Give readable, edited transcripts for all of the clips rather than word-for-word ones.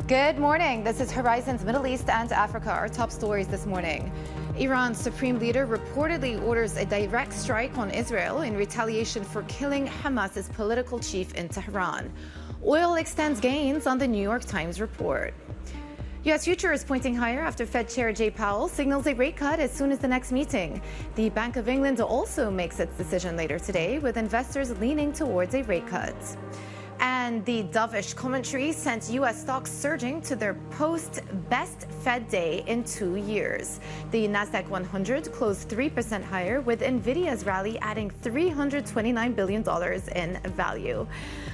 Good morning. This is Horizon's Middle East and Africa. Our top stories this morning. Iran's supreme leader reportedly orders a direct strike on Israel in retaliation for killing Hamas's political chief in Tehran. Oil extends gains on the New York Times report. U.S. futures pointing higher after Fed Chair Jay Powell signals a rate cut as soon as the next meeting. The Bank of England also makes its decision later today, with investors leaning towards a rate cut. And the dovish commentary sent U.S. stocks surging to their post-best Fed day in 2 years. The Nasdaq 100 closed 3% higher, with Nvidia's rally adding $329 billion in value.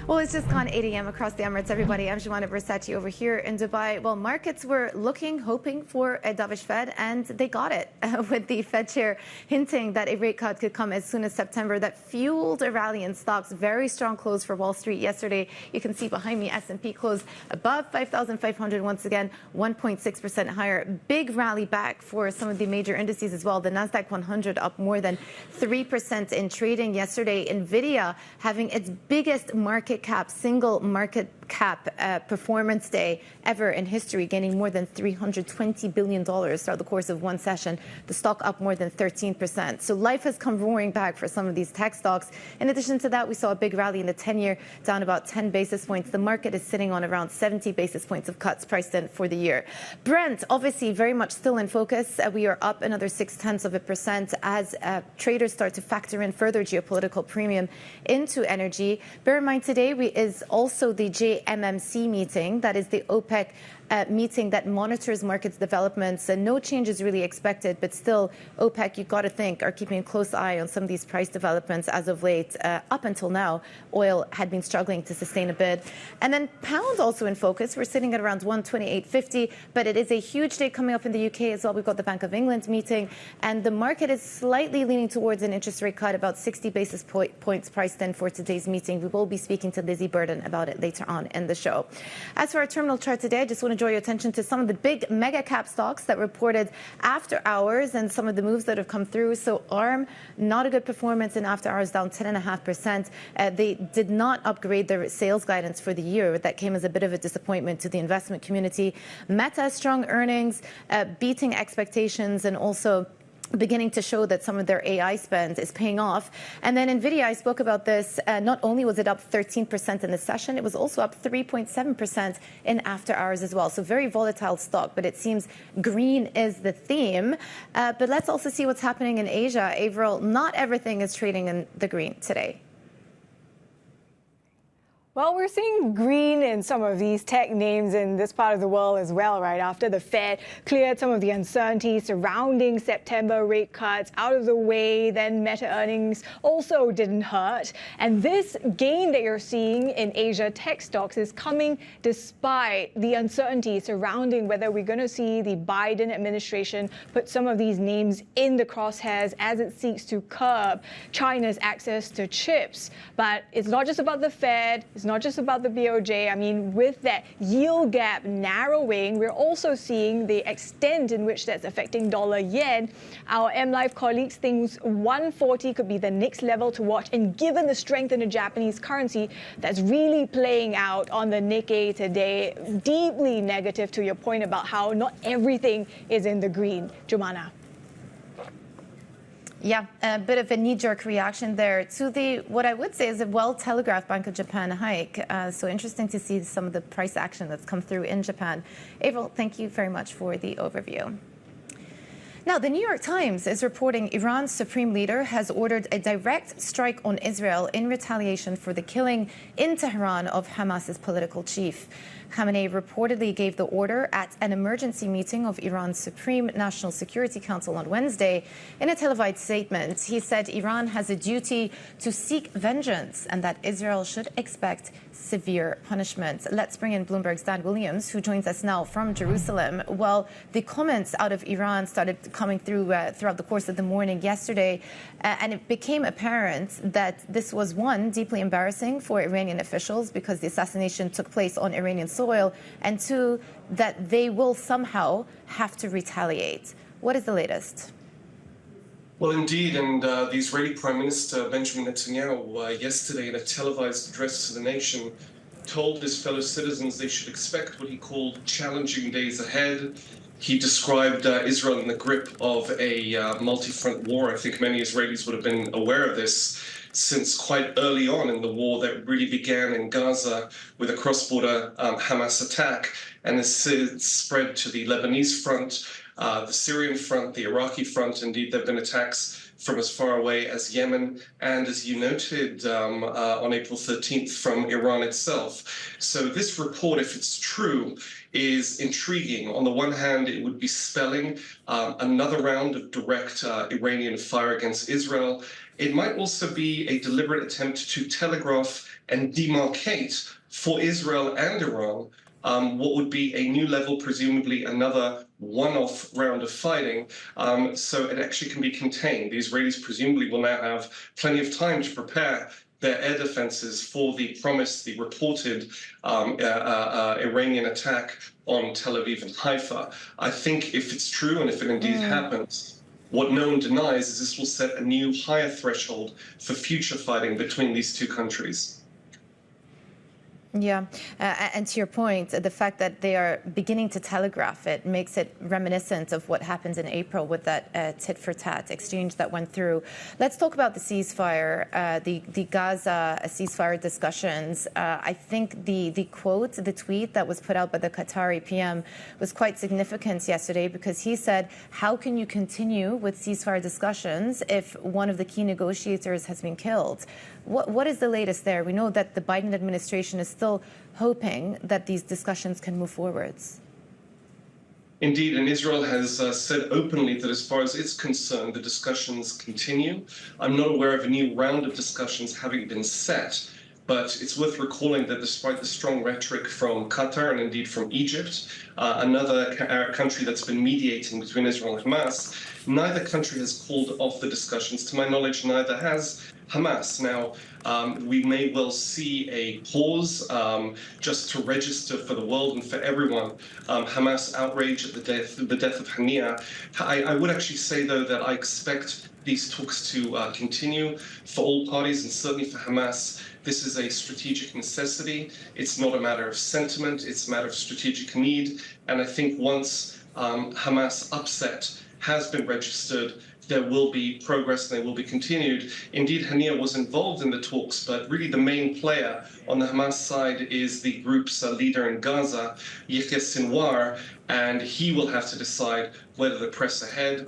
Well, it's just gone 8 a.m. across the Emirates, everybody. I'm Joanna Versace over here in Dubai. Well, markets were hoping for a dovish Fed, and they got it, with the Fed chair hinting that a rate cut could come as soon as September. That fueled a rally in stocks. Very strong close for Wall Street yesterday. You can see behind me, S&P closed above 5,500 once again, 1.6% higher. Big rally back for some of the major indices as well. The Nasdaq 100 up more than 3% in trading yesterday. Nvidia having its biggest single market cap performance day ever in history, gaining more than $320 billion throughout the course of one session. The stock up more than 13%. So life has come roaring back for some of these tech stocks. In addition to that, we saw a big rally in the 10-year, down about 10 basis points. The market is sitting on around 70 basis points of cuts priced in for the year. Brent, obviously very much still in focus. We are up another 0.6% as traders start to factor in further geopolitical premium into energy. Bear in mind, today is also the JMMC meeting. That is the OPEC meeting that monitors markets developments, and no changes really expected, but still OPEC, you've got to think, are keeping a close eye on some of these price developments as of late. Up until now, oil had been struggling to sustain a bid. And then pound also in focus. We're sitting at around 128.50, but it is a huge day coming up in the UK as well. We've got the Bank of England meeting, and the market is slightly leaning towards an interest rate cut, about 60 basis points priced in for today's meeting. We will be speaking to Lizzie Burden about it later on in the show. As for our terminal chart today, I just want to draw your attention to some of the big mega cap stocks that reported after hours and some of the moves that have come through. So ARM, not a good performance in after hours, down 10.5%. They did not upgrade their sales guidance for the year. That came as a bit of a disappointment to the investment community. Meta, strong earnings, beating expectations, and also beginning to show that some of their AI spend is paying off. And then Nvidia, I spoke about this, not only was it up 13% in the session, it was also up 3.7% in after hours as well. So very volatile stock, but it seems green is the theme. But let's also see what's happening in Asia. Avril, not everything is trading in the green today. Well, we're seeing green in some of these tech names in this part of the world as well, right? After the Fed cleared some of the uncertainty surrounding September rate cuts out of the way, then Meta earnings also didn't hurt. And this gain that you're seeing in Asia tech stocks is coming despite the uncertainty surrounding whether we're going to see the Biden administration put some of these names in the crosshairs as it seeks to curb China's access to chips. But it's not just about the Fed. It's not just about the BOJ. I mean, with that yield gap narrowing, we're also seeing the extent in which that's affecting dollar yen. Our MLive colleagues think 140 could be the next level to watch. And given the strength in the Japanese currency, that's really playing out on the Nikkei today. Deeply negative to your point about how not everything is in the green. Jumana. Yeah, a bit of a knee-jerk reaction there to what I would say is a well-telegraphed Bank of Japan hike. So interesting to see some of the price action that's come through in Japan. Avril, thank you very much for the overview. Now, the New York Times is reporting Iran's supreme leader has ordered a direct strike on Israel in retaliation for the killing in Tehran of Hamas's political chief. Khamenei reportedly gave the order at an emergency meeting of Iran's Supreme National Security Council on Wednesday. In a televised statement, he said Iran has a duty to seek vengeance and that Israel should expect severe punishment. Let's bring in Bloomberg's Dan Williams, who joins us now from Jerusalem. Well, the comments out of Iran started coming through throughout the course of the morning yesterday, and it became apparent that this was, one, deeply embarrassing for Iranian officials because the assassination took place on Iranian soil, and two, that they will somehow have to retaliate. What is the latest? Well, indeed, and the Israeli Prime Minister Benjamin Netanyahu yesterday in a televised address to the nation told his fellow citizens they should expect what he called challenging days ahead. He described Israel in the grip of a multi-front war. I think many Israelis would have been aware of this since quite early on in the war that really began in Gaza with a cross-border Hamas attack, and has spread to the Lebanese front, the Syrian front, the Iraqi front. Indeed, there have been attacks from as far away as Yemen, and as you noted on April 13th, from Iran itself. So this report, if it's true, is intriguing. On the one hand, it would be spelling another round of direct Iranian fire against Israel. It might also be a deliberate attempt to telegraph and demarcate for Israel and Iran what would be a new level, presumably another one-off round of fighting, so it actually can be contained. The Israelis presumably will now have plenty of time to prepare their air defenses for the promised, the reported Iranian attack on Tel Aviv and Haifa. I think if it's true, and if it indeed happens, what no one denies is this will set a new higher threshold for future fighting between these two countries. Yeah, and to your point, the fact that they are beginning to telegraph it makes it reminiscent of what happened in April with that tit-for-tat exchange that went through. Let's talk about the ceasefire, the Gaza ceasefire discussions. I think the quote, the tweet that was put out by the Qatari PM was quite significant yesterday, because he said, how can you continue with ceasefire discussions if one of the key negotiators has been killed? What is the latest there? We know that the Biden administration is still hoping that these discussions can move forwards. Indeed, and Israel has said openly that as far as it's concerned, the discussions continue. I'm not aware of a new round of discussions having been set, but it's worth recalling that despite the strong rhetoric from Qatar and indeed from Egypt, another Arab country that's been mediating between Israel and Hamas, neither country has called off the discussions. To my knowledge, neither has Hamas. Now, we may well see a pause just to register for the world and for everyone Hamas outrage at the death of Hania. I would actually say, though, that I expect these talks to continue for all parties, and certainly for Hamas. This is a strategic necessity. It's not a matter of sentiment. It's a matter of strategic need. And I think once Hamas upset has been registered, there will be progress and they will be continued. Indeed, Hania was involved in the talks, but really the main player on the Hamas side is the group's leader in Gaza, Yahya Sinwar, and he will have to decide whether to press ahead.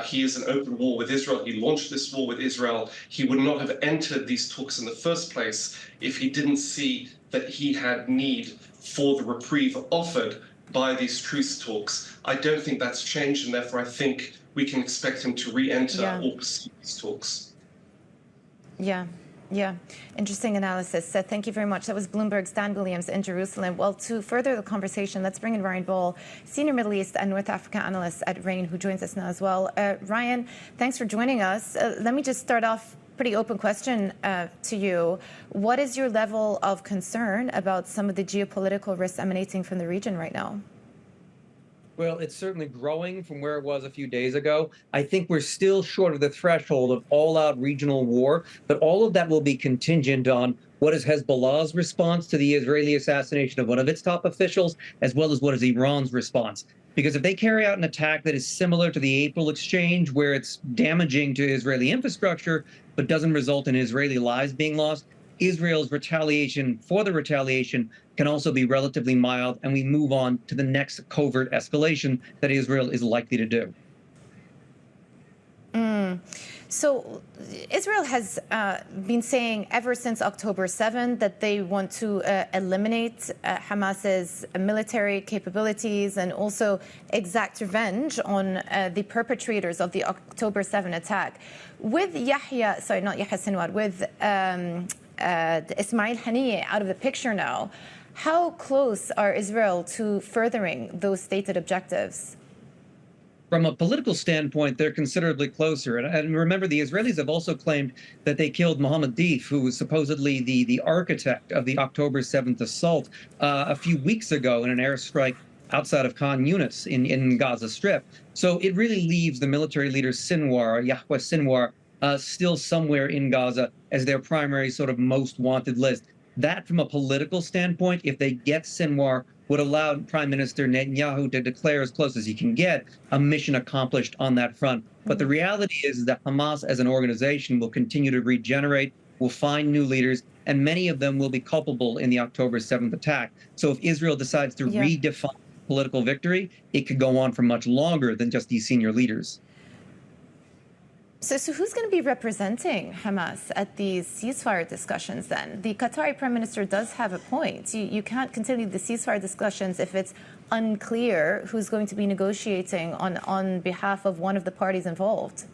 He is an open war with Israel. He launched this war with Israel. He would not have entered these talks in the first place if he didn't see that he had need for the reprieve offered by these truce talks. I don't think that's changed, and therefore I think we can expect him to re-enter or pursue these talks. Yeah. Interesting analysis. Thank you very much. That was Bloomberg's Dan Williams in Jerusalem. Well, to further the conversation, let's bring in Ryan Bohl, Senior Middle East and North Africa Analyst at RANE, who joins us now as well. Ryan, thanks for joining us. Let me just start off, pretty open question to you. What is your level of concern about some of the geopolitical risks emanating from the region right now? Well, it's certainly growing from where it was a few days ago. I think we're still short of the threshold of all-out regional war, but all of that will be contingent on what is Hezbollah's response to the Israeli assassination of one of its top officials, as well as what is Iran's response. Because if they carry out an attack that is similar to the April exchange, where it's damaging to Israeli infrastructure, but doesn't result in Israeli lives being lost, Israel's retaliation for the retaliation can also be relatively mild, and we move on to the next covert escalation that Israel is likely to do. So Israel has been saying ever since October 7 that they want to eliminate Hamas's military capabilities and also exact revenge on the perpetrators of the October 7 attack. With Sinwar, with Ismail Haniyeh out of the picture now, how close are Israel to furthering those stated objectives? From a political standpoint, they're considerably closer. And remember, the Israelis have also claimed that they killed Mohammed Deif, who was supposedly the architect of the October 7th assault a few weeks ago in an airstrike outside of Khan Yunis in Gaza Strip. So it really leaves the military leader Yahya Sinwar still somewhere in Gaza as their primary sort of most wanted list. That, from a political standpoint, if they get Sinwar, would allow Prime Minister Netanyahu to declare as close as he can get a mission accomplished on that front. But the reality is that Hamas as an organization will continue to regenerate, will find new leaders, and many of them will be culpable in the October 7th attack. So if Israel decides to redefine political victory, it could go on for much longer than just these senior leaders. So who's going to be representing Hamas at these ceasefire discussions then? The Qatari Prime Minister does have a point. You can't continue the ceasefire discussions if it's unclear who's going to be negotiating on behalf of one of the parties involved.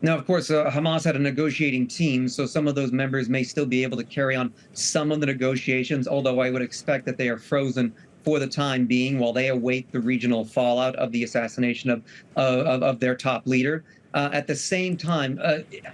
Now, of course, Hamas had a negotiating team, so some of those members may still be able to carry on some of the negotiations, although I would expect that they are frozen for the time being while they await the regional fallout of the assassination of their top leader. At the same time,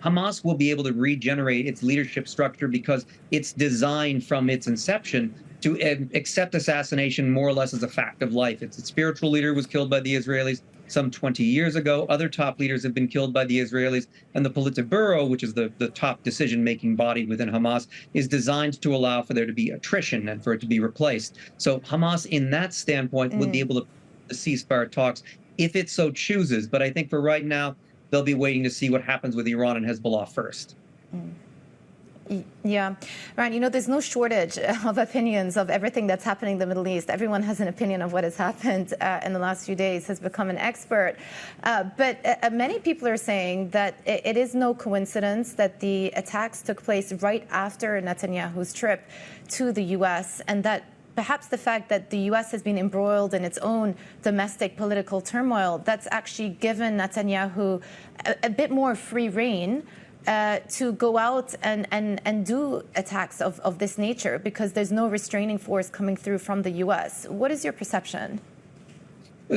Hamas will be able to regenerate its leadership structure because it's designed from its inception to accept assassination more or less as a fact of life. Its spiritual leader was killed by the Israelis some 20 years ago. Other top leaders have been killed by the Israelis. And the Politburo, which is the top decision-making body within Hamas, is designed to allow for there to be attrition and for it to be replaced. So Hamas, in that standpoint, would be able to ceasefire talks if it so chooses. But I think for right now, they'll be waiting to see what happens with Iran and Hezbollah first. Yeah. Ryan, you know, there's no shortage of opinions of everything that's happening in the Middle East. Everyone has an opinion of what has happened in the last few days, has become an expert. But many people are saying that it is no coincidence that the attacks took place right after Netanyahu's trip to the U.S. and that perhaps the fact that the U.S. has been embroiled in its own domestic political turmoil, that's actually given Netanyahu a bit more free rein to go out and do attacks of this nature because there's no restraining force coming through from the U.S. What is your perception?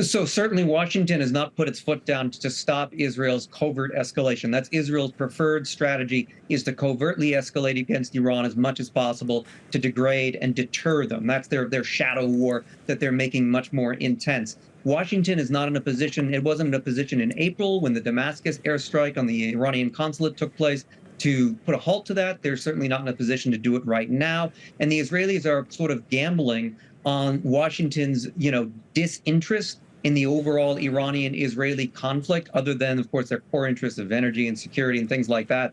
So certainly Washington has not put its foot down to stop Israel's covert escalation. That's Israel's preferred strategy, is to covertly escalate against Iran as much as possible to degrade and deter them. That's their shadow war that they're making much more intense. Washington is not in a position, it wasn't in a position in April when the Damascus airstrike on the Iranian consulate took place to put a halt to that. They're certainly not in a position to do it right now. And the Israelis are sort of gambling on Washington's, disinterest in the overall Iranian-Israeli conflict, other than, of course, their core interests of energy and security and things like that.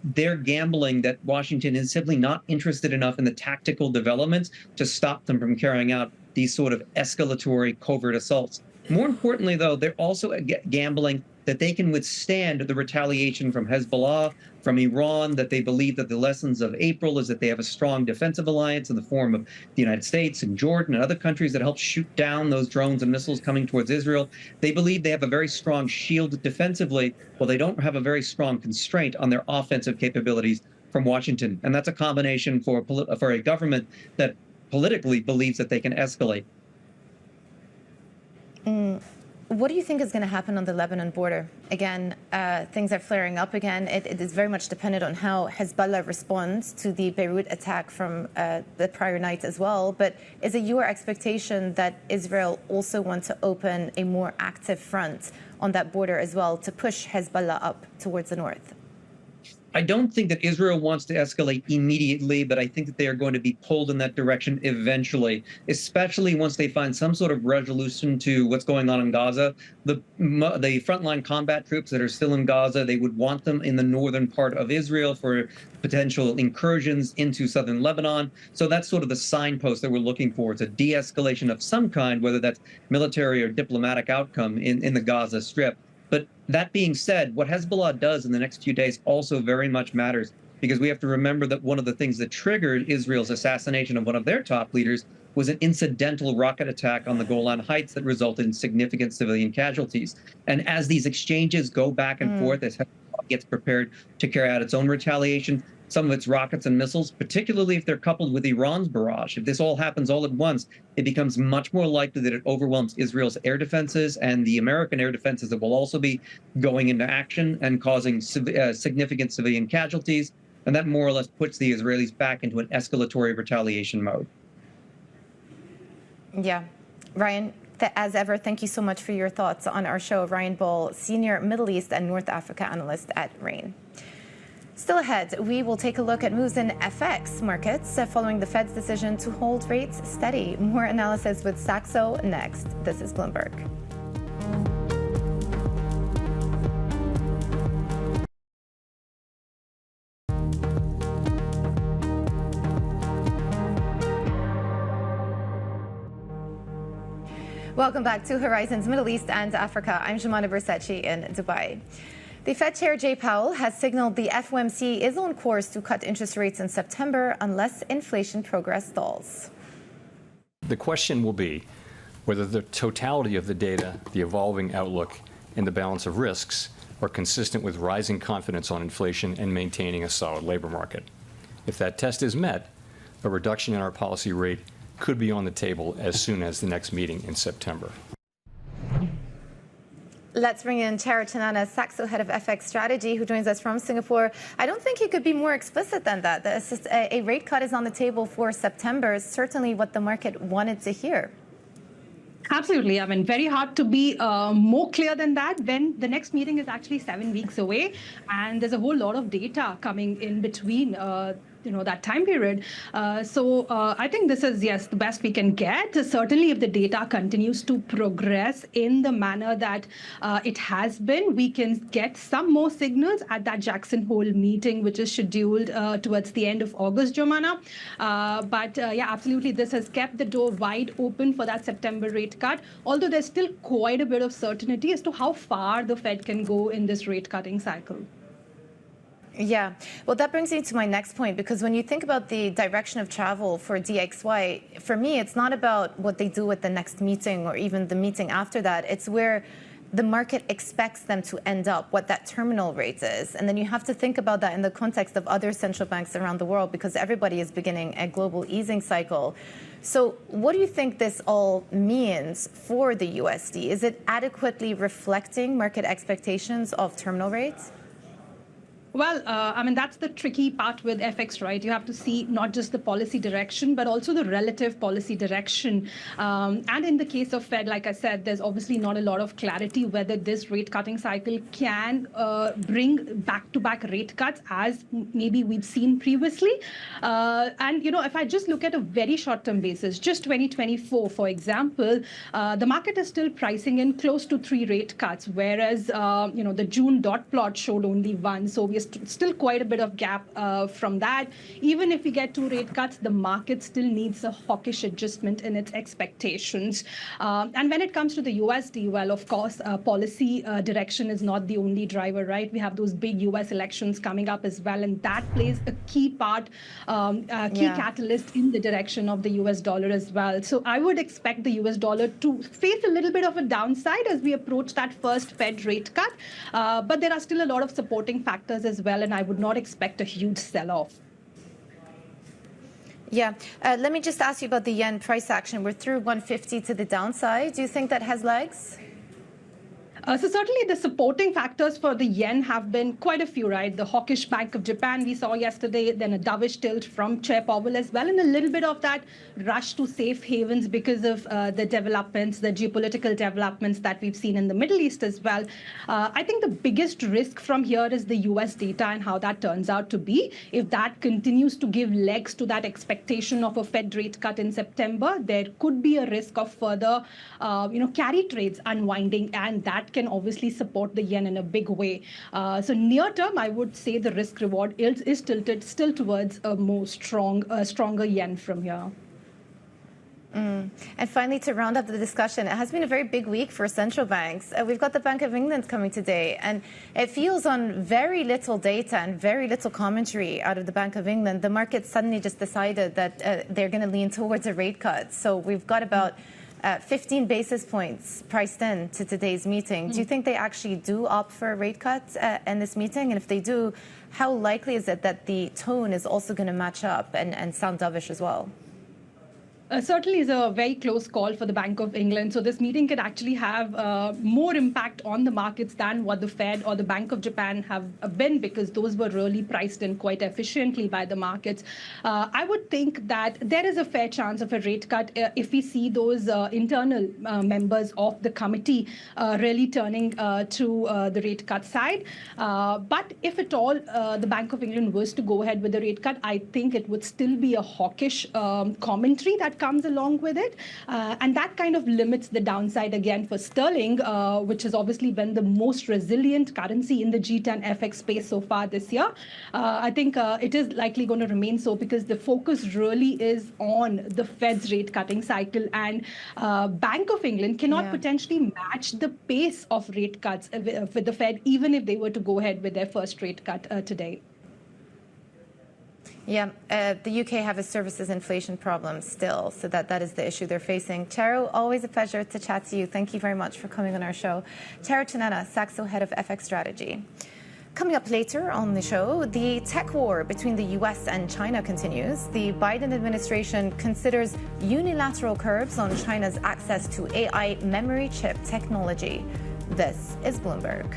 They're gambling that Washington is simply not interested enough in the tactical developments to stop them from carrying out these sort of escalatory covert assaults. More importantly, though, they're also gambling that they can withstand the retaliation from Hezbollah, from Iran, that they believe that the lessons of April is that they have a strong defensive alliance in the form of the United States and Jordan and other countries that help shoot down those drones and missiles coming towards Israel. They believe they have a very strong shield defensively, while they don't have a very strong constraint on their offensive capabilities from Washington. And that's a combination for a government that politically believes that they can escalate. What do you think is going to happen on the Lebanon border? Again, things are flaring up again. It is very much dependent on how Hezbollah responds to the Beirut attack from the prior night as well. But is it your expectation that Israel also wants to open a more active front on that border as well to push Hezbollah up towards the north? I don't think that Israel wants to escalate immediately, but I think that they are going to be pulled in that direction eventually, especially once they find some sort of resolution to what's going on in Gaza. The frontline combat troops that are still in Gaza, they would want them in the northern part of Israel for potential incursions into southern Lebanon. So that's sort of the signpost that we're looking for. It's a de-escalation of some kind, whether that's military or diplomatic outcome in the Gaza Strip. But that being said, what Hezbollah does in the next few days also very much matters, because we have to remember that one of the things that triggered Israel's assassination of one of their top leaders was an incidental rocket attack on the Golan Heights that resulted in significant civilian casualties. And as these exchanges go back and forth, as Hezbollah gets prepared to carry out its own retaliation, some of its rockets and missiles, particularly if they're coupled with Iran's barrage. If this all happens all at once, it becomes much more likely that it overwhelms Israel's air defenses and the American air defenses that will also be going into action and causing significant civilian casualties. And that more or less puts the Israelis back into an escalatory retaliation mode. Yeah. Ryan, as ever, thank you so much for your thoughts on our show. Ryan Bohl, Senior Middle East and North Africa Analyst at RANE. Still ahead, we will take a look at moves in FX markets following the Fed's decision to hold rates steady. More analysis with Saxo next. This is Bloomberg. Welcome back to Horizons Middle East and Africa. I'm Jumana Bersachi in Dubai. The Fed Chair Jay Powell has signaled the FOMC is on course to cut interest rates in September unless inflation progress stalls. The question will be whether the totality of the data, the evolving outlook, and the balance of risks are consistent with rising confidence on inflation and maintaining a solid labor market. If that test is met, a reduction in our policy rate could be on the table as soon as the next meeting in September. Let's bring in Charu Chanana, Saxo Head of FX Strategy, who joins us from Singapore. I don't think you could be more explicit than that. A rate cut is on the table for September, is certainly what the market wanted to hear. Absolutely. I mean, very hard to be more clear than that when the next meeting is actually 7 weeks away, and there's a whole lot of data coming in between that time period. So I think this is, yes, the best we can get. Certainly, if the data continues to progress in the manner that it has been, we can get some more signals at that Jackson Hole meeting, which is scheduled towards the end of August, Jomana. But yeah, absolutely, this has kept the door wide open for that September rate cut, although there's still quite a bit of certainty as to how far the Fed can go in this rate cutting cycle. Yeah, well, that brings me to my next point, because when you think about the direction of travel for DXY, for me, it's not about what they do at the next meeting or even the meeting after that. It's where the market expects them to end up, what that terminal rate is. And then you have to think about that in the context of other central banks around the world, because everybody is beginning a global easing cycle. So what do you think this all means for the USD? Is it adequately reflecting market expectations of terminal rates? Well, I mean, that's the tricky part with FX, right? You have to see not just the policy direction, but also the relative policy direction. And in the case of Fed, like I said, there's obviously not a lot of clarity whether this rate cutting cycle can bring back-to-back rate cuts as maybe we've seen previously. And, if I just look at a very short-term basis, just 2024, for example, the market is still pricing in close to 3 rate cuts, whereas, the June dot plot showed only 1. So we're still quite a bit of gap from that. Even if we get 2 rate cuts, the market still needs a hawkish adjustment in its expectations. And when it comes to the USD, well, of course, policy direction is not the only driver, right? We have those big US elections coming up as well, and that plays a key part, key catalyst in the direction of the US dollar as well. So I would expect the US dollar to face a little bit of a downside as we approach that first Fed rate cut. But there are still a lot of supporting factors as well, and I would not expect a huge sell-off. Yeah. Let me just ask you about the yen price action. We're through 150 to the downside. Do you think that has legs? So certainly the supporting factors for the yen have been quite a few, right? The hawkish Bank of Japan we saw yesterday, then a dovish tilt from Chair Powell as well, and a little bit of that rush to safe havens because of the developments, the geopolitical developments that we've seen in the Middle East as well. I think the biggest risk from here is the US data and how that turns out to be. If that continues to give legs to that expectation of a Fed rate cut in September, there could be a risk of further, carry trades unwinding, and that can obviously support the yen in a big way. So near term, I would say the risk reward is tilted still towards a more stronger yen from here. And finally, to round up the discussion, it has been a very big week for central banks. We've got the Bank of England coming today, and it feels on very little data and very little commentary out of the Bank of England, the market suddenly just decided that they're going to lean towards a rate cut. So we've got about 15 basis points priced in to today's meeting. Do you think they actually do opt for a rate cut in this meeting? And if they do, how likely is it that the tone is also going to match up and sound dovish as well? Certainly is a very close call for the Bank of England. So this meeting could actually have more impact on the markets than what the Fed or the Bank of Japan have been, because those were really priced in quite efficiently by the markets. I would think that there is a fair chance of a rate cut if we see those internal members of the committee really turning to the rate cut side. But if at all the Bank of England was to go ahead with the rate cut, I think it would still be a hawkish commentary that comes along with it. And that kind of limits the downside again for sterling, which has obviously been the most resilient currency in the G10 FX space so far this year. I think it is likely going to remain so, because the focus really is on the Fed's rate cutting cycle, and Bank of England cannot potentially match the pace of rate cuts with the Fed, even if they were to go ahead with their first rate cut today. Yeah, the UK have a services inflation problem still, so that is the issue they're facing. Charu, always a pleasure to chat to you. Thank you very much for coming on our show. Charu Chanana, Saxo Head of FX Strategy. Coming up later on the show, the tech war between the US and China continues. The Biden administration considers unilateral curbs on China's access to AI memory chip technology. This is Bloomberg.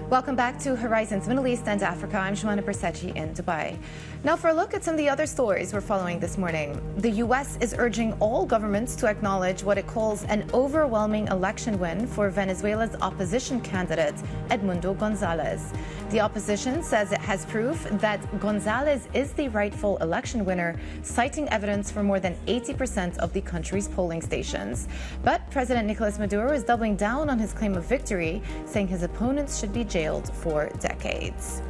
Welcome back to Horizons Middle East and Africa. I'm Joanna Bersetti in Dubai. Now for a look at some of the other stories we're following this morning. The U.S. is urging all governments to acknowledge what it calls an overwhelming election win for Venezuela's opposition candidate, Edmundo Gonzalez. The opposition says it has proof that Gonzalez is the rightful election winner, citing evidence for more than 80% of the country's polling stations. But President Nicolas Maduro is doubling down on his claim of victory, saying his opponents should be jailed for decades.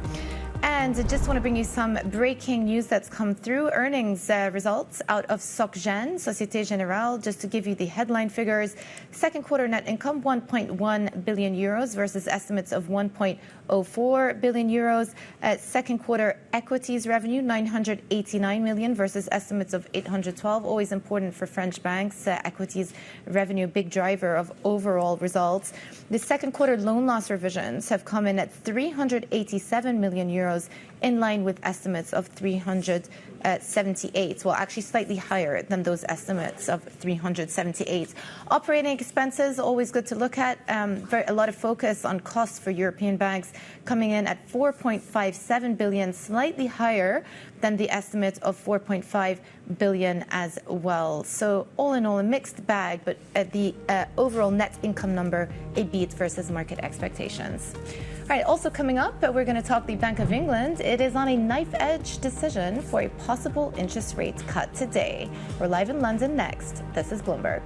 And I just want to bring you some breaking news that's come through. Earnings results out of SocGen, Société Générale, just to give you the headline figures. Second quarter net income, 1.1 billion euros versus estimates of 1.04 billion euros. Second quarter equities revenue, 989 million versus estimates of 812. Always important for French banks. Equities revenue, big driver of overall results. The second quarter loan loss revisions have come in at 387 million euros, in line with estimates of 378. Well, actually slightly higher than those estimates of 378. Operating expenses, always good to look at. A lot of focus on costs for European banks, coming in at 4.57 billion, slightly higher than the estimate of 4.5 billion as well. So all in all, a mixed bag, but the overall net income number, a beat versus market expectations. All right, also coming up, we're going to talk the Bank of England. It is on a knife-edge decision for a possible interest rate cut today. We're live in London next. This is Bloomberg.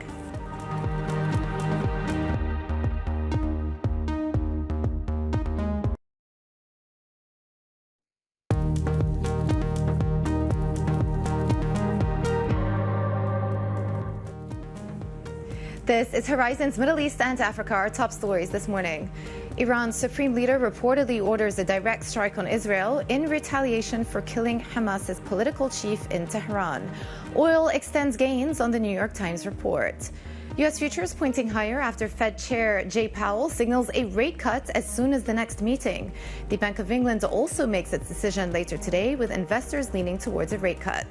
This is Horizons Middle East and Africa, our top stories this morning. Iran's supreme leader reportedly orders a direct strike on Israel in retaliation for killing Hamas's political chief in Tehran. Oil extends gains on the New York Times report. U.S. futures pointing higher after Fed Chair Jay Powell signals a rate cut as soon as the next meeting. The Bank of England also makes its decision later today, with investors leaning towards a rate cut.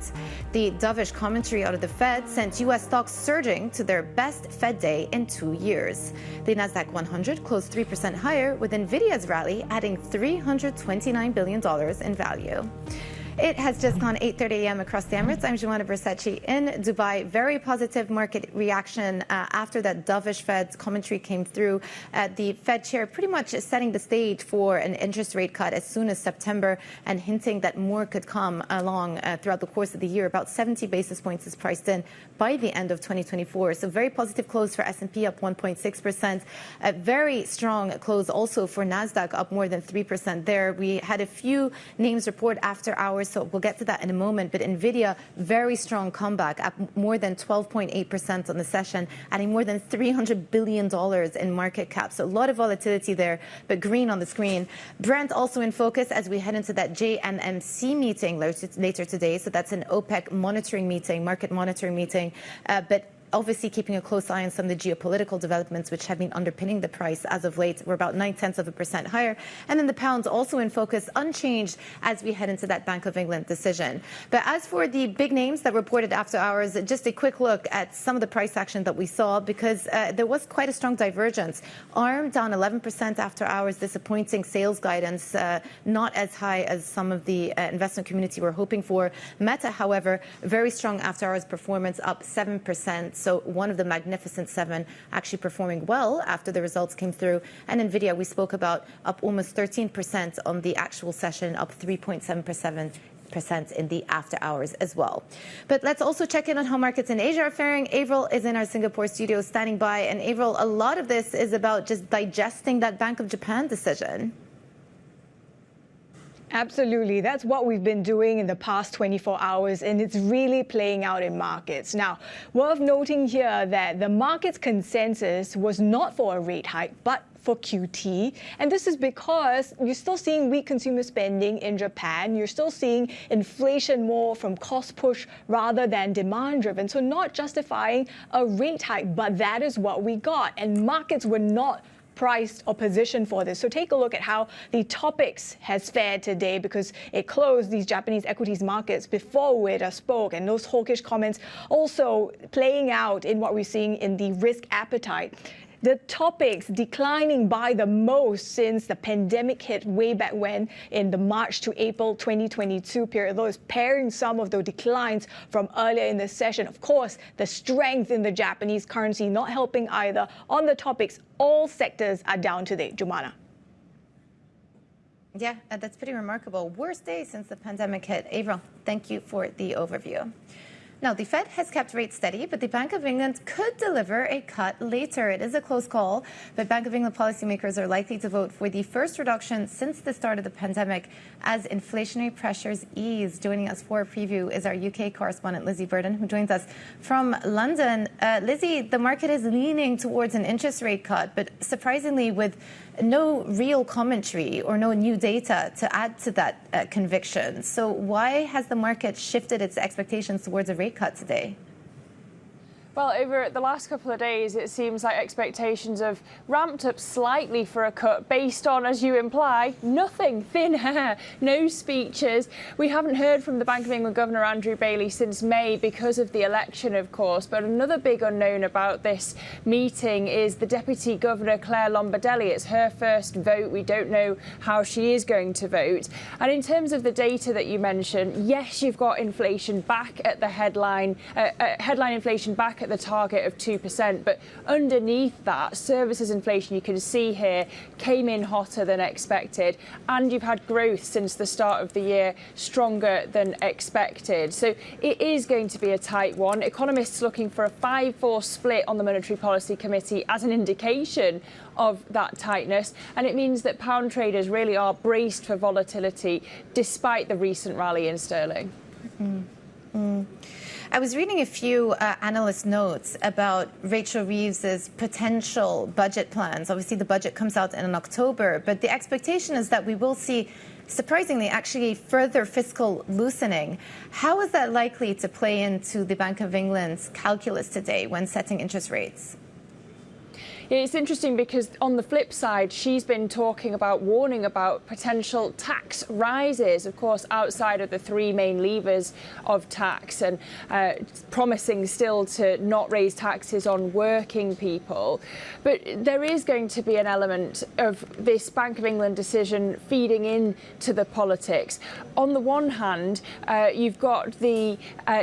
The dovish commentary out of the Fed sent U.S. stocks surging to their best Fed day in 2 years. The Nasdaq 100 closed 3% higher, with Nvidia's rally adding $329 billion in value. It has just gone 8:30 a.m. across the Emirates. I'm Joanna Bersetti in Dubai. Very positive market reaction after that dovish Fed commentary came through. The Fed chair pretty much setting the stage for an interest rate cut as soon as September, and hinting that more could come along throughout the course of the year. About 70 basis points is priced in by the end of 2024. So very positive close for S&P, up 1.6%. A very strong close also for Nasdaq, up more than 3% there. We had a few names report after hours so we'll get to that in a moment. But Nvidia, very strong comeback, up more than 12.8% on the session, adding more than $300 billion in market cap. So a lot of volatility there, but green on the screen. Brent also in focus as we head into that JNMC meeting later today. So that's an OPEC monitoring meeting, market monitoring meeting. But obviously keeping a close eye on some of the geopolitical developments which have been underpinning the price as of late. We're about 0.9% higher. And then the pound's also in focus, unchanged as we head into that Bank of England decision. But as for the big names that reported after hours, just a quick look at some of the price action that we saw, because there was quite a strong divergence. ARM down 11% after hours, disappointing sales guidance, not as high as some of the investment community were hoping for. Meta, however, very strong after hours performance, up 7%. So one of the Magnificent Seven actually performing well after the results came through. And Nvidia, we spoke about, up almost 13% on the actual session, up 3.77% in the after hours as well. But let's also check in on how markets in Asia are faring. Avril is in our Singapore studio standing by. And Avril, a lot of this is about just digesting that Bank of Japan decision. Absolutely. That's what we've been doing in the past 24 hours, and it's really playing out in markets. Now, worth noting here that the market's consensus was not for a rate hike, but for QT. And this is because you're still seeing weak consumer spending in Japan. You're still seeing inflation more from cost push rather than demand driven. So not justifying a rate hike, but that is what we got. And markets were not priced or positioned for this. So take a look at how the topics has fared today, because it closed these Japanese equities markets before Ueda spoke, and those hawkish comments also playing out in what we're seeing in the risk appetite. The topics declining by the most since the pandemic hit way back when in the March to April 2022 period. Those pairing some of the declines from earlier in the session. Of course, the strength in the Japanese currency not helping either. On the topics, all sectors are down today. Jumana. Yeah, that's pretty remarkable. Worst day since the pandemic hit. Avril, thank you for the overview. Now, the Fed has kept rates steady, but the Bank of England could deliver a cut later. It is a close call, but Bank of England policymakers are likely to vote for the first reduction since the start of the pandemic as inflationary pressures ease. Joining us for a preview is our UK correspondent, Lizzie Burden, who joins us from London. Lizzie, the market is leaning towards an interest rate cut, but surprisingly with no real commentary or no new data to add to that conviction. So why has the market shifted its expectations towards a rate cut today? Well, over the last couple of days, it seems like expectations have ramped up slightly for a cut based on, as you imply, nothing, thin air, no speeches. We haven't heard from the Bank of England Governor Andrew Bailey since May because of the election, of course. But another big unknown about this meeting is the Deputy Governor, Claire Lombardelli. It's her first vote. We don't know how she is going to vote. And in terms of the data that you mentioned, yes, you've got inflation back at the headline inflation back at the target of 2%, but underneath that, services inflation, you can see here, came in hotter than expected, and you've had growth since the start of the year stronger than expected. So it is going to be a tight one. Economists looking for a 5-4 split on the Monetary Policy Committee as an indication of that tightness, and it means that pound traders really are braced for volatility despite the recent rally in sterling. I was reading a few analyst notes about Rachel Reeves's potential budget plans. Obviously, the budget comes out in October, but the expectation is that we will see, surprisingly, actually further fiscal loosening. How is that likely to play into the Bank of England's calculus today when setting interest rates? It's interesting because on the flip side, she's been talking about, warning about potential tax rises, of course, outside of the three main levers of tax, and promising still to not raise taxes on working people. But there is going to be an element of this Bank of England decision feeding into the politics. On the one hand, you've got the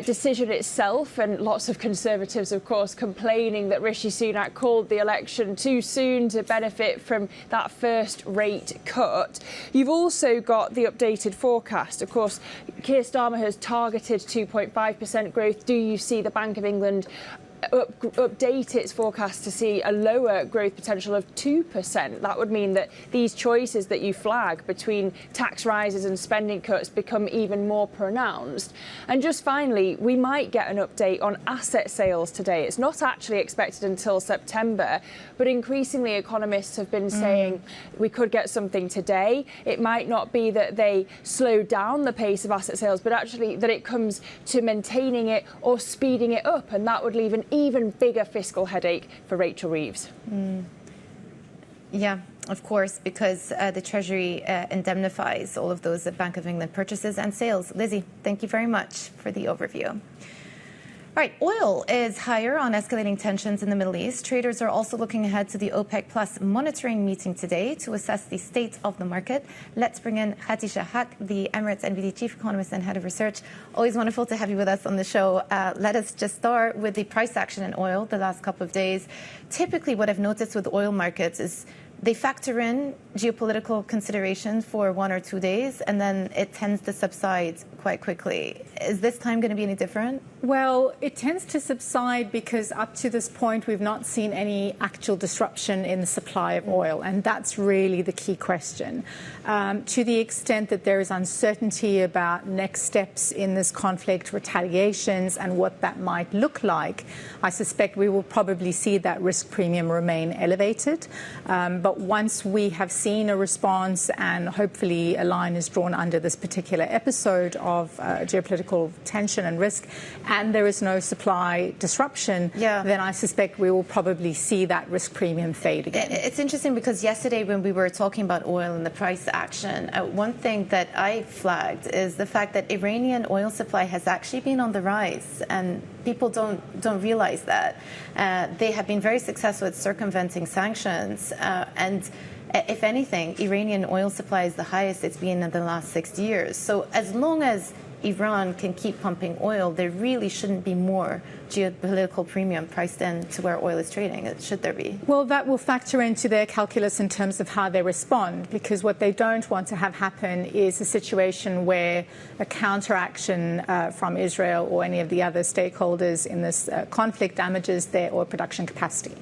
decision itself, and lots of Conservatives, of course, complaining that Rishi Sunak called the election too soon to benefit from that first rate cut. You've also got the updated forecast. Of course, Keir Starmer has targeted 2.5% growth. Do you see the Bank of England update its forecast to see a lower growth potential of 2%. That would mean that these choices that you flag between tax rises and spending cuts become even more pronounced. And just finally, we might get an update on asset sales today. It's not actually expected until September, but increasingly economists have been saying we could get something today. It might not be that they slow down the pace of asset sales, but actually that it comes to maintaining it or speeding it up, and that would leave an even bigger fiscal headache for Rachel Reeves. Yeah, of course, because the Treasury indemnifies all of those Bank of England purchases and sales. Lizzie, thank you very much for the overview. All right, oil is higher on escalating tensions in the Middle East. Traders are also looking ahead to the OPEC Plus monitoring meeting today to assess the state of the market. Let's bring in Khatija Haque, the Emirates Nvidia Chief Economist and Head of Research. Always wonderful to have you with us on the show. Let us just start with the price action in oil the last couple of days. Typically, what I've noticed with oil markets is they factor in geopolitical considerations for 1 or 2 days, and then it tends to subside quite quickly. Is this time going to be any different? Well, it tends to subside because up to this point, we've not seen any actual disruption in the supply of oil. And that's really the key question. To the extent that there is uncertainty about next steps in this conflict, retaliations, and what that might look like, I suspect we will probably see that risk premium remain elevated. But once we have seen a response and hopefully a line is drawn under this particular episode of geopolitical tension and risk, and there is no supply disruption, then I suspect we will probably see that risk premium fade again. It's interesting because yesterday when we were talking about oil and the price action, one thing that I flagged is the fact that Iranian oil supply has actually been on the rise, and people don't realize that. They have been very successful at circumventing sanctions, and if anything, Iranian oil supply is the highest it's been in the last 6 years. So as long as Iran can keep pumping oil, there really shouldn't be more geopolitical premium priced in to where oil is trading, should there be? Well, that will factor into their calculus in terms of how they respond, because what they don't want to have happen is a situation where a counteraction from Israel or any of the other stakeholders in this conflict damages their oil production capacity.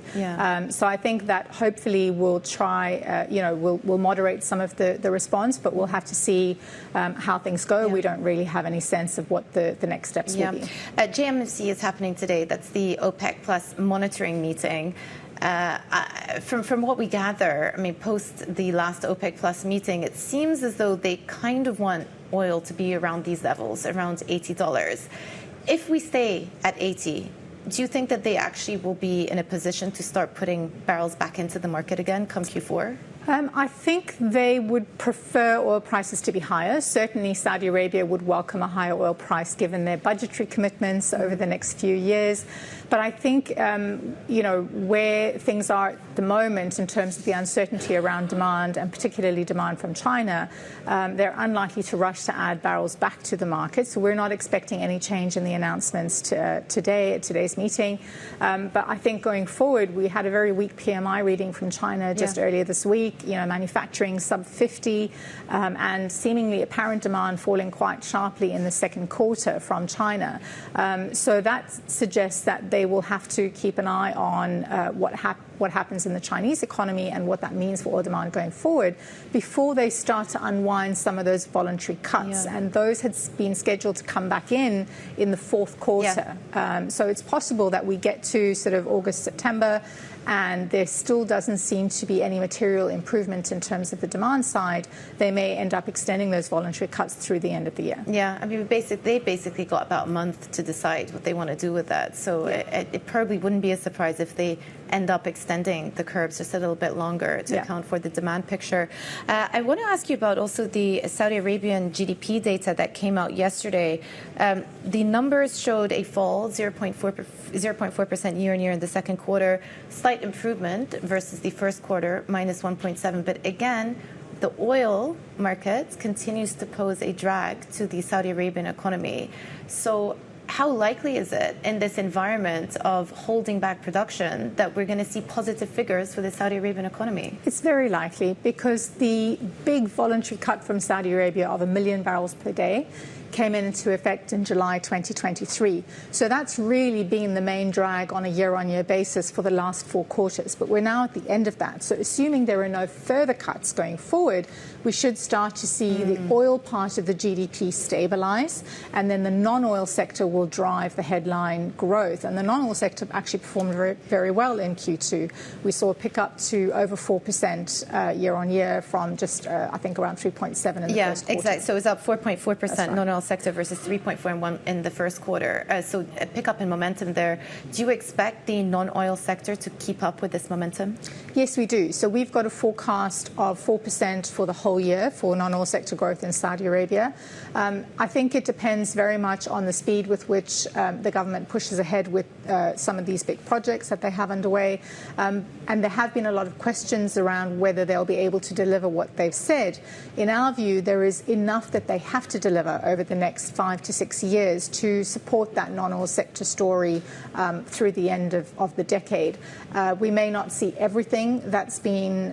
So I think that hopefully we'll try, we'll moderate some of the response, but we'll have to see how things go. We don't really have any sense of what the next steps will be. JMFC is happening today. That's the OPEC Plus monitoring meeting. From what we gather, I mean, post the last OPEC Plus meeting, it seems as though they kind of want oil to be around these levels, around $80. If we stay at 80, do you think that they actually will be in a position to start putting barrels back into the market again come Q4? I think they would prefer oil prices to be higher. Certainly, Saudi Arabia would welcome a higher oil price given their budgetary commitments over the next few years. But I think, where things are at the moment in terms of the uncertainty around demand, and particularly demand from China, they're unlikely to rush to add barrels back to the market. So we're not expecting any change in the announcements today at today's meeting. But I think going forward, we had a very weak PMI reading from China just earlier this week. Manufacturing sub 50, and seemingly apparent demand falling quite sharply in the second quarter from China. So that suggests that they will have to keep an eye on what happens in the Chinese economy and what that means for oil demand going forward before they start to unwind some of those voluntary cuts. And those had been scheduled to come back in the fourth quarter. So it's possible that we get to sort of August, September, and there still doesn't seem to be any material improvement in terms of the demand side. They may end up extending those voluntary cuts through the end of the year. Yeah, I mean, they basically got about a month to decide what they want to do with that. So it probably wouldn't be a surprise if they end up extending the curbs just a little bit longer to account for the demand picture. I want to ask you about also the Saudi Arabian GDP data that came out yesterday. The numbers showed a fall, 0.4% year-on-year in the second quarter, slight improvement versus the first quarter, minus 1.7%. But again, the oil market continues to pose a drag to the Saudi Arabian economy. So how likely is it in this environment of holding back production that we're going to see positive figures for the Saudi Arabian economy? It's very likely because the big voluntary cut from Saudi Arabia of 1 million barrels per day came into effect in July 2023. So that's really been the main drag on a year-on-year basis for the last 4 quarters. But we're now at the end of that. So assuming there are no further cuts going forward, we should start to see the oil part of the GDP stabilize, and then the non-oil sector will drive the headline growth. And the non-oil sector actually performed very, very well in Q2. We saw a pickup to over 4% year-on-year from just, I think, around 3.7 in the first quarter. Exactly. So it was up 4.4% non-oil sector versus 3.41 in the first quarter. So a pickup in momentum there. Do you expect the non-oil sector to keep up with this momentum? Yes, we do. So we've got a forecast of 4% for the whole year for non-oil sector growth in Saudi Arabia. I think it depends very much on the speed with which the government pushes ahead with some of these big projects that they have underway. And there have been a lot of questions around whether they'll be able to deliver what they've said. In our view, there is enough that they have to deliver over the next 5 to 6 years to support that non-oil sector story through the end of the decade. We may not see everything that's been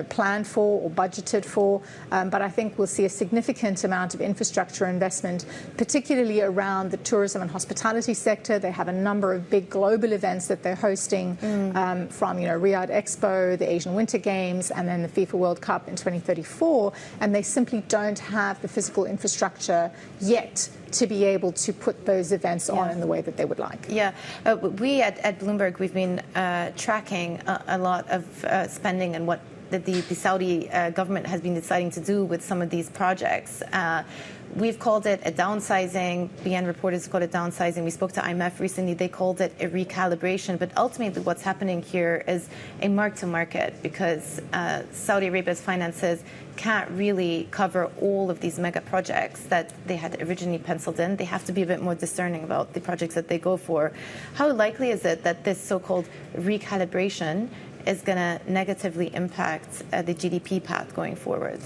planned for or budgeted for, but I think we'll see a significant amount of infrastructure investment, particularly around the tourism and hospitality sector. They have a number of big global events that they're hosting from Riyadh Expo, the Asian Winter Games, and then the FIFA World Cup in 2034, and they simply don't have the physical infrastructure yet to be able to put those events on in the way that they would like. Yeah. We at Bloomberg, we've been tracking a lot of spending and what the Saudi government has been deciding to do with some of these projects. We've called it a downsizing. BN reporters called it downsizing. We spoke to IMF recently. They called it a recalibration. But ultimately, what's happening here is a mark-to-market because Saudi Arabia's finances can't really cover all of these mega projects that they had originally penciled in. They have to be a bit more discerning about the projects that they go for. How likely is it that this so-called recalibration is going to negatively impact the GDP path going forward?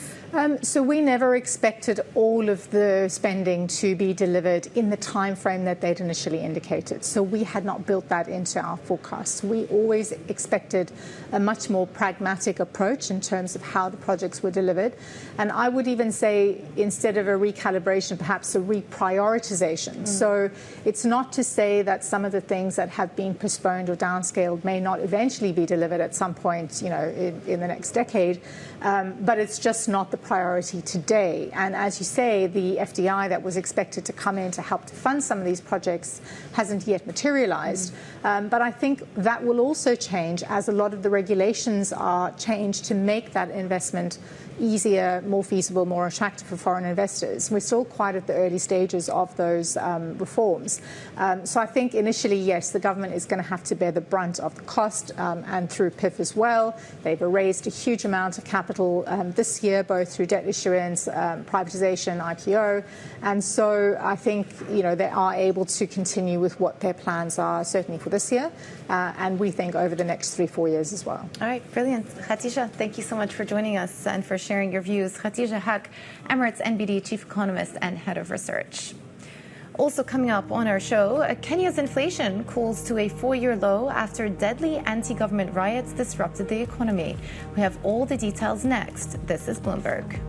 So we never expected all of the spending to be delivered in the time frame that they'd initially indicated. So we had not built that into our forecasts. We always expected a much more pragmatic approach in terms of how the projects were delivered. And I would even say instead of a recalibration, perhaps a reprioritization. So it's not to say that some of the things that have been postponed or downscaled may not eventually be delivered at some point, in the next decade. But it's just not the priority today. And as you say, the FDI that was expected to come in to help to fund some of these projects hasn't yet materialized. But I think that will also change as a lot of the regulations are changed to make that investment easier, more feasible, more attractive for foreign investors. We're still quite at the early stages of those reforms. So I think initially, yes, the government is going to have to bear the brunt of the cost and through PIF as well. They've raised a huge amount of capital this year, both through debt issuance, privatization, IPO. And so I think, they are able to continue with what their plans are, certainly for this year, and we think over the next 3-4 years as well. All right, brilliant. Khatija, thank you so much for joining us and for sharing your views. Khatija Haque, Emirates NBD Chief Economist and Head of Research. Also coming up on our show, Kenya's inflation cools to a 4-year low after deadly anti-government riots disrupted the economy. We have all the details next. This is Bloomberg.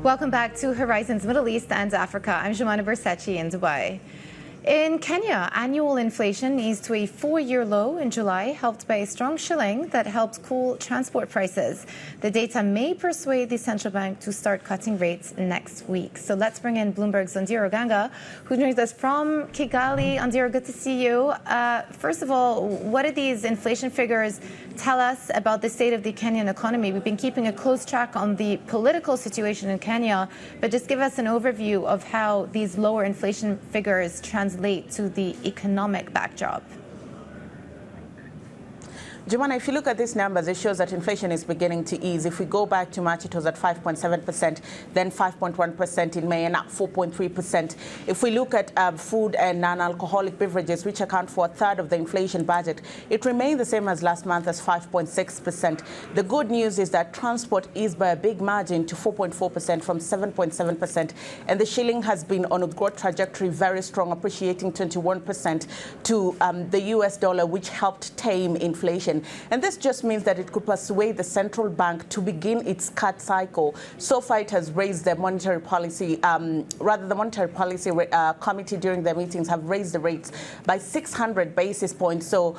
Welcome back to Horizons Middle East and Africa. I'm Jumana Bersachi in Dubai. In Kenya, annual inflation eased to a 4-year low in July, helped by a strong shilling that helped cool transport prices. The data may persuade the central bank to start cutting rates next week. So let's bring in Bloomberg's Andira Oganga, who joins us from Kigali. Andira, good to see you. First of all, what do these inflation figures tell us about the state of the Kenyan economy? We've been keeping a close track on the political situation in Kenya, but just give us an overview of how these lower inflation figures translate to the economic backdrop. Jumana, if you look at these numbers, it shows that inflation is beginning to ease. If we go back to March, it was at 5.7%, then 5.1% in May, and up 4.3%. If we look at food and non-alcoholic beverages, which account for a third of the inflation budget, it remained the same as last month, as 5.6%. The good news is that transport is by a big margin to 4.4% from 7.7%, and the shilling has been on a growth trajectory, very strong, appreciating 21% to the US dollar, which helped tame inflation. And this just means that it could persuade the central bank to begin its cut cycle. So far, it has raised the monetary policy, the monetary policy committee during their meetings have raised the rates by 600 basis points. So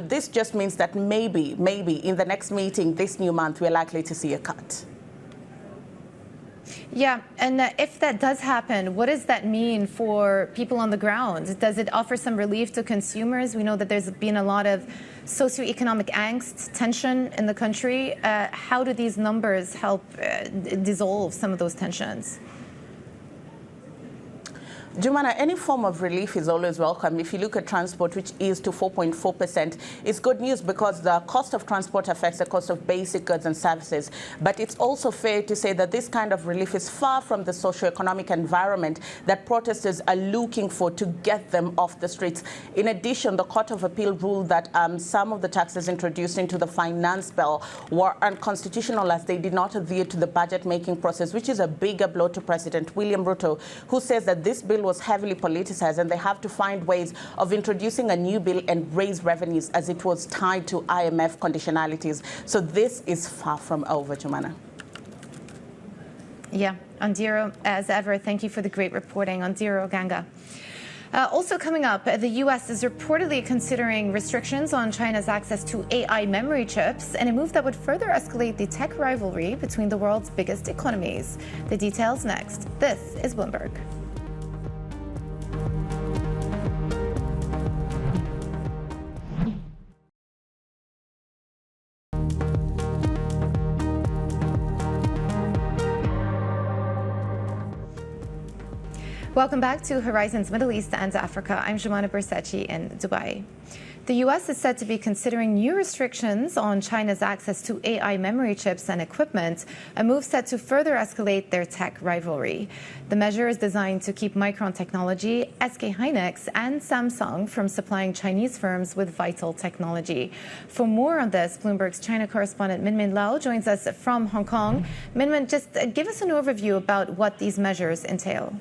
this just means that maybe in the next meeting this new month, we're likely to see a cut. Yeah, and if that does happen, what does that mean for people on the ground? Does it offer some relief to consumers? We know that there's been a lot of socioeconomic angst, tension in the country. How do these numbers help dissolve some of those tensions? Jumana, any form of relief is always welcome. If you look at transport, which is to 4.4%, it's good news because the cost of transport affects the cost of basic goods and services. But it's also fair to say that this kind of relief is far from the socioeconomic environment that protesters are looking for to get them off the streets. In addition, the Court of Appeal ruled that some of the taxes introduced into the finance bill were unconstitutional as they did not adhere to the budget-making process, which is a bigger blow to President William Ruto, who says that this bill was heavily politicized and they have to find ways of introducing a new bill and raise revenues as it was tied to IMF conditionalities. So this is far from over, Jumana. Yeah, Andiro, as ever, thank you for the great reporting. Andiro Ganga. Also coming up, the U.S. is reportedly considering restrictions on China's access to AI memory chips in a move that would further escalate the tech rivalry between the world's biggest economies. The details next. This is Bloomberg. Welcome back to Horizons Middle East and Africa. I'm Jumana Bersachi in Dubai. The U.S. is said to be considering new restrictions on China's access to AI memory chips and equipment, a move set to further escalate their tech rivalry. The measure is designed to keep Micron Technology, SK Hynix, and Samsung from supplying Chinese firms with vital technology. For more on this, Bloomberg's China correspondent Minmin Lau joins us from Hong Kong. Minmin, just give us an overview about what these measures entail.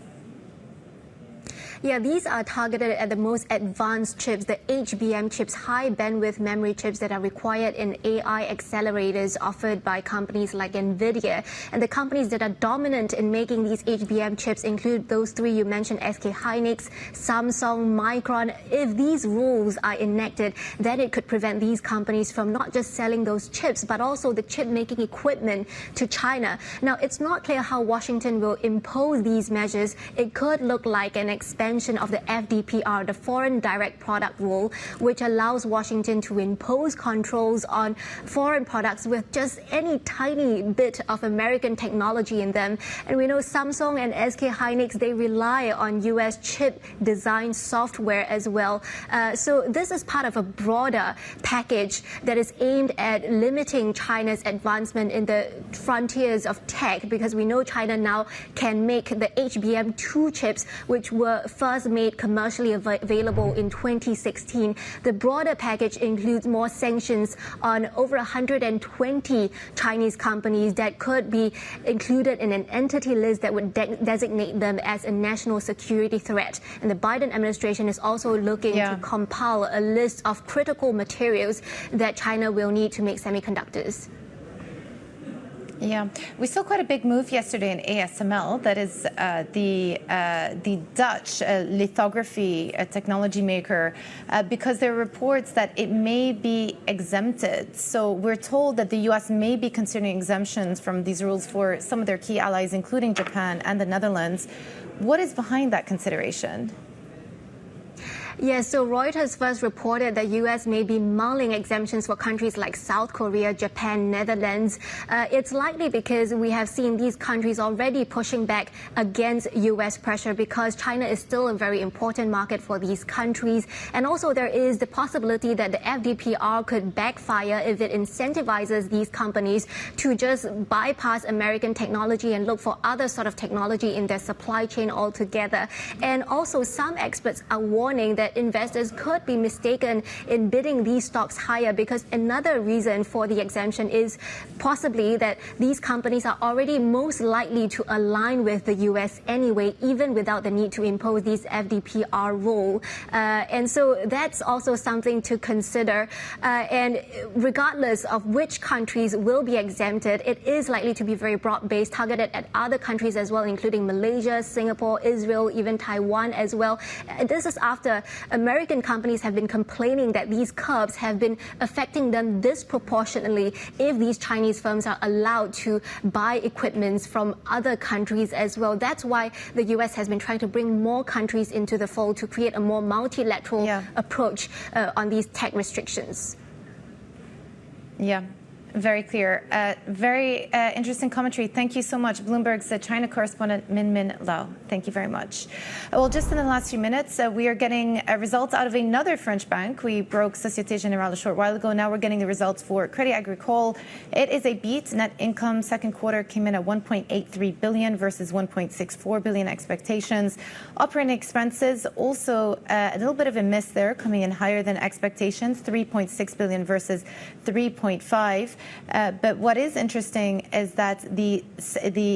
Yeah, these are targeted at the most advanced chips, the HBM chips, high bandwidth memory chips that are required in AI accelerators offered by companies like Nvidia. And the companies that are dominant in making these HBM chips include those three you mentioned, SK Hynix, Samsung, Micron. If these rules are enacted, then it could prevent these companies from not just selling those chips, but also the chip making equipment to China. Now, it's not clear how Washington will impose these measures. It could look like an expansion of the FDPR, the Foreign Direct Product Rule, which allows Washington to impose controls on foreign products with just any tiny bit of American technology in them. And we know Samsung and SK Hynix, they rely on U.S. chip design software as well. So this is part of a broader package that is aimed at limiting China's advancement in the frontiers of tech, because we know China now can make the HBM2 chips, which were first made commercially available in 2016. The broader package includes more sanctions on over 120 Chinese companies that could be included in an entity list that would designate them as a national security threat. And the Biden administration is also looking to compile a list of critical materials that China will need to make semiconductors. Yeah, we saw quite a big move yesterday in ASML, that is the Dutch lithography technology maker, because there are reports that it may be exempted. So we're told that the U.S. may be considering exemptions from these rules for some of their key allies, including Japan and the Netherlands. What is behind that consideration? Yes, so Reuters first reported that U.S. may be mulling exemptions for countries like South Korea, Japan, Netherlands. It's likely because we have seen these countries already pushing back against U.S. pressure because China is still a very important market for these countries. And also there is the possibility that the FDPR could backfire if it incentivizes these companies to just bypass American technology and look for other sort of technology in their supply chain altogether. And also some experts are warning that investors could be mistaken in bidding these stocks higher because another reason for the exemption is possibly that these companies are already most likely to align with the U.S. anyway, even without the need to impose these FDPR rule. And so that's also something to consider. And regardless of which countries will be exempted, it is likely to be very broad-based, targeted at other countries as well, including Malaysia, Singapore, Israel, even Taiwan as well. This is after American companies have been complaining that these curbs have been affecting them disproportionately if these Chinese firms are allowed to buy equipments from other countries as well. That's why the U.S. has been trying to bring more countries into the fold to create a more multilateral approach on these tech restrictions. Yeah. Very clear. Very interesting commentary. Thank you so much. Bloomberg's China correspondent Min Lao. Thank you very much. Well, just in the last few minutes, we are getting results out of another French bank. We broke Société Générale a short while ago. Now we're getting the results for Crédit Agricole. It is a beat. Net income second quarter came in at 1.83 billion versus 1.64 billion expectations. Operating expenses also a little bit of a miss there, coming in higher than expectations, 3.6 billion versus 3.5. But what is interesting is that the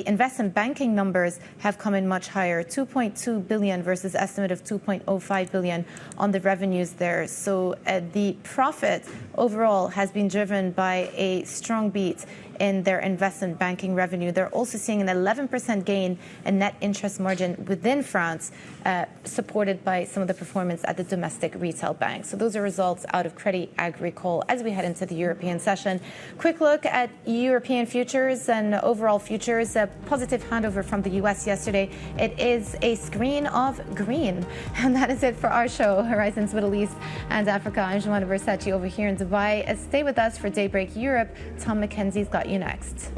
investment banking numbers have come in much higher, 2.2 billion versus estimate of 2.05 billion on the revenues there. So the profit overall has been driven by a strong beat in their investment banking revenue. They're also seeing an 11% gain in net interest margin within France, supported by some of the performance at the domestic retail bank. So those are results out of Crédit Agricole as we head into the European session. Quick look at European futures and overall futures. A positive handover from the U.S. yesterday. It is a screen of green. And that is it for our show, Horizons Middle East and Africa. I'm Joanna Versace over here in Dubai. Stay with us for Daybreak Europe. Tom McKenzie's got you next.